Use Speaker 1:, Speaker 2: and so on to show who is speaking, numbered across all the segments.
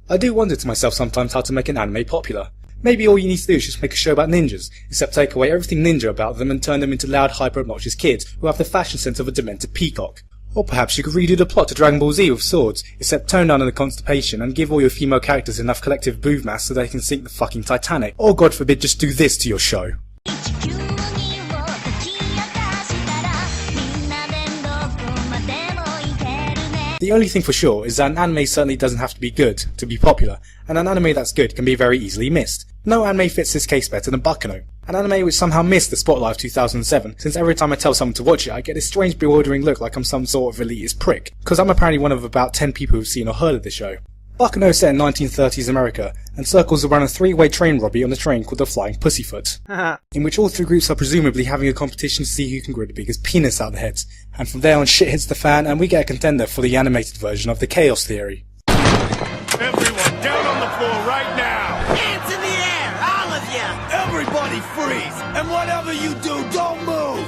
Speaker 1: I do wonder to myself sometimes how to make an anime popular. Maybe all you need to do is just make a show about ninjas, except take away everything ninja about them and turn them into loud, hyper-obnoxious kids who have the fashion sense of a demented peacock. Or perhaps you could redo the plot to Dragon Ball Z with swords, except tone down on the constipation and give all your female characters enough collective booth mass so they can sink the fucking Titanic. Or God forbid just do this to your show. The only thing for sure is that an anime certainly doesn't have to be good to be popular, and an anime that's good can be very easily missed. No anime fits this case better than Baccano, an anime which somehow missed the spotlight of 2007, since every time I tell someone to watch it I get this strange bewildering look like I'm some sort of elitist prick, because I'm apparently one of about 10 people who've seen or heard of the show. Baccano is set in 1930s America, and circles around a three-way train robbery on a train called the Flying Pussyfoot, in which all three groups are presumably having a competition to see who can grow the biggest penis out of their heads, and from there on shit hits the fan and we get a contender for the animated version of the Chaos Theory.
Speaker 2: Everyone down on the floor right now!
Speaker 3: Hands in the air, all of you!
Speaker 2: Everybody freeze! And whatever you do, don't move!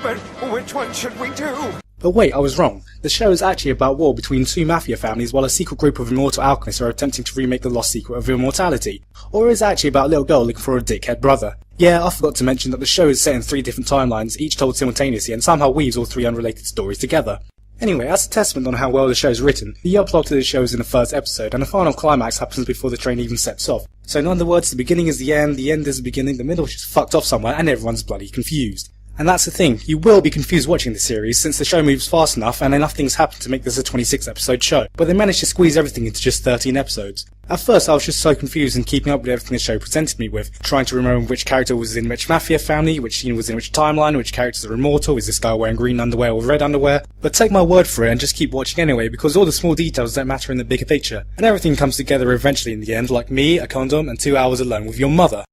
Speaker 2: But which one should we do?
Speaker 1: But wait, I was wrong. The show is actually about war between two mafia families while a secret group of immortal alchemists are attempting to remake the lost secret of immortality. Or is it actually about a little girl looking for a dickhead brother? Yeah, I forgot to mention that the show is set in 3 different timelines, each told simultaneously, and somehow weaves all 3 unrelated stories together. Anyway, as a testament on how well the show is written, the upload to the show is in the first episode, and the final climax happens before the train even sets off. So in other words, the beginning is the end is the beginning, the middle is just fucked off somewhere, and everyone's bloody confused. And that's the thing, you will be confused watching the series since the show moves fast enough and enough things happen to make this a 26 episode show, but they managed to squeeze everything into just 13 episodes. At first I was just so confused in keeping up with everything the show presented me with, trying to remember which character was in which mafia family, which scene was in which timeline, which characters are immortal, is this guy wearing green underwear or red underwear, but take my word for it and just keep watching anyway because all the small details don't matter in the bigger picture, and everything comes together eventually in the end like me, a condom, and 2 hours alone with your mother.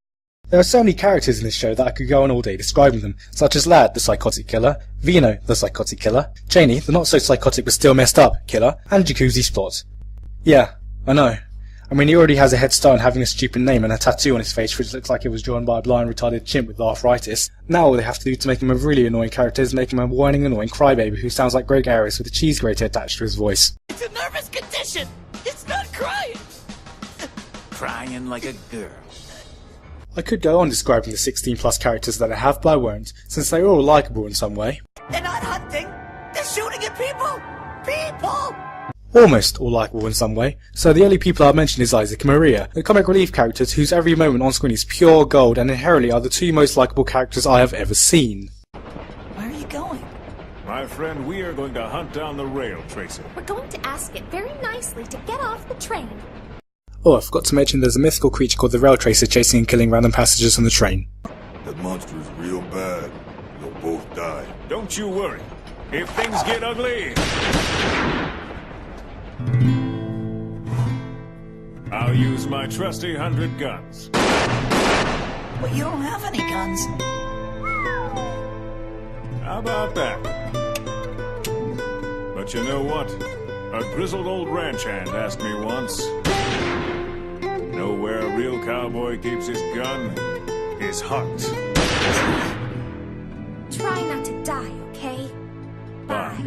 Speaker 1: There are so many characters in this show that I could go on all day describing them, such as Lad, the psychotic killer, Vino, the psychotic killer, Janie, the not so psychotic but still messed up killer, and Jacuzzi Splot. Yeah, I know. I mean, he already has a head start in having a stupid name and a tattoo on his face which looks like it was drawn by a blind retarded chimp with arthritis. Now all they have to do to make him a really annoying character is make him a whining annoying crybaby who sounds like Greg Ayres with a cheese grater attached to his voice.
Speaker 3: It's a nervous condition! It's not crying! Crying like a girl.
Speaker 1: I could go on describing the 16 plus characters that I have, but I won't, since they're all likeable in some way.
Speaker 3: They're not hunting! They're shooting at people! People!
Speaker 1: Almost all likeable in some way, so the only people I'll mention is Isaac and Maria, the comic relief characters whose every moment on screen is pure gold and inherently are the 2 most likeable characters I have ever seen.
Speaker 3: Where are you going?
Speaker 2: My friend, we are going to hunt down the rail tracer.
Speaker 4: We're going to ask it very nicely to get off the train.
Speaker 1: Oh, I forgot to mention there's a mythical creature called the Rail Tracer chasing and killing random passengers on the train.
Speaker 5: That monster is real bad. You'll both die.
Speaker 2: Don't you worry. If things get ugly, I'll use my trusty 100 guns.
Speaker 3: But you don't have any guns.
Speaker 2: How about that? But you know what? A grizzled old ranch hand asked me once. Know where a real cowboy keeps his gun? His heart.
Speaker 4: Try not to die, okay? Bye.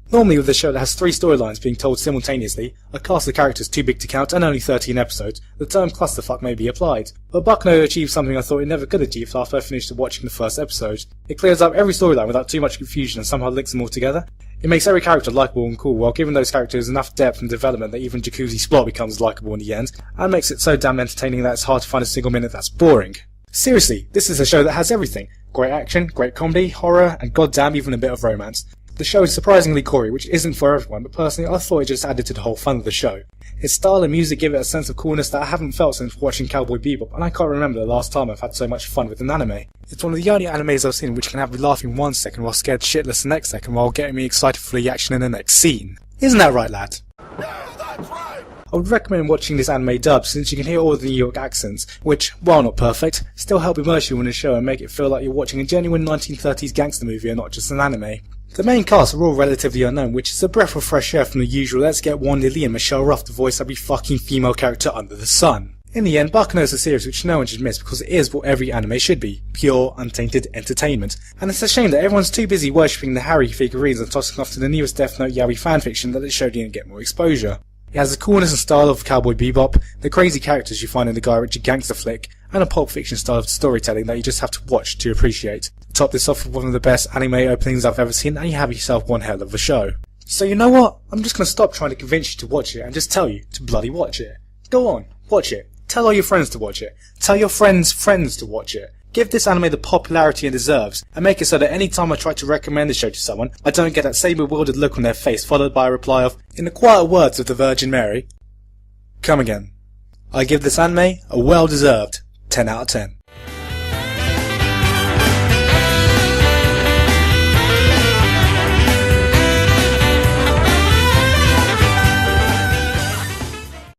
Speaker 1: Normally with a show that has 3 storylines being told simultaneously, a cast of characters too big to count and only 13 episodes, the term clusterfuck may be applied. But Baccano achieved something I thought it never could achieve after I finished watching the first episode. It clears up every storyline without too much confusion and somehow links them all together. It makes every character likeable and cool while giving those characters enough depth and development that even Jacuzzi Splot becomes likeable in the end, and makes it so damn entertaining that it's hard to find a single minute that's boring. Seriously, this is a show that has everything. Great action, great comedy, horror, and goddamn even a bit of romance. The show is surprisingly gory, which isn't for everyone, but personally I thought it just added to the whole fun of the show. Its style and music give it a sense of coolness that I haven't felt since watching Cowboy Bebop, and I can't remember the last time I've had so much fun with an anime. It's one of the only animes I've seen which can have me laughing 1 second while scared shitless the next second while getting me excited for the action in the next scene. Isn't that right, lad?
Speaker 5: Yeah, that's right!
Speaker 1: I would recommend watching this anime dubbed since you can hear all the New York accents, which, while not perfect, still help immerse you in the show and make it feel like you're watching a genuine 1930s gangster movie and not just an anime. The main cast are all relatively unknown, which is a breath of fresh air from the usual let's get Wanda Lee and Michelle Ruff to voice every fucking female character under the sun. In the end, Baccano is a series which no one should miss because it is what every anime should be, pure, untainted entertainment. And it's a shame that everyone's too busy worshipping the Harry figurines and tossing off to the newest Death Note yaoi fanfiction that it showed didn't get more exposure. It has the coolness and style of Cowboy Bebop, the crazy characters you find in the Guy Ritchie gangster flick, and a Pulp Fiction style of storytelling that you just have to watch to appreciate. Top this off with one of the best anime openings I've ever seen, and you have yourself one hell of a show. So you know what? I'm just gonna stop trying to convince you to watch it and just tell you to bloody watch it. Go on, watch it. Tell all your friends to watch it. Tell your friends' friends to watch it. Give this anime the popularity it deserves, and make it so that any time I try to recommend the show to someone, I don't get that same bewildered look on their face followed by a reply of, in the quiet words of the Virgin Mary, come again. I give this anime a well-deserved 10 out of 10.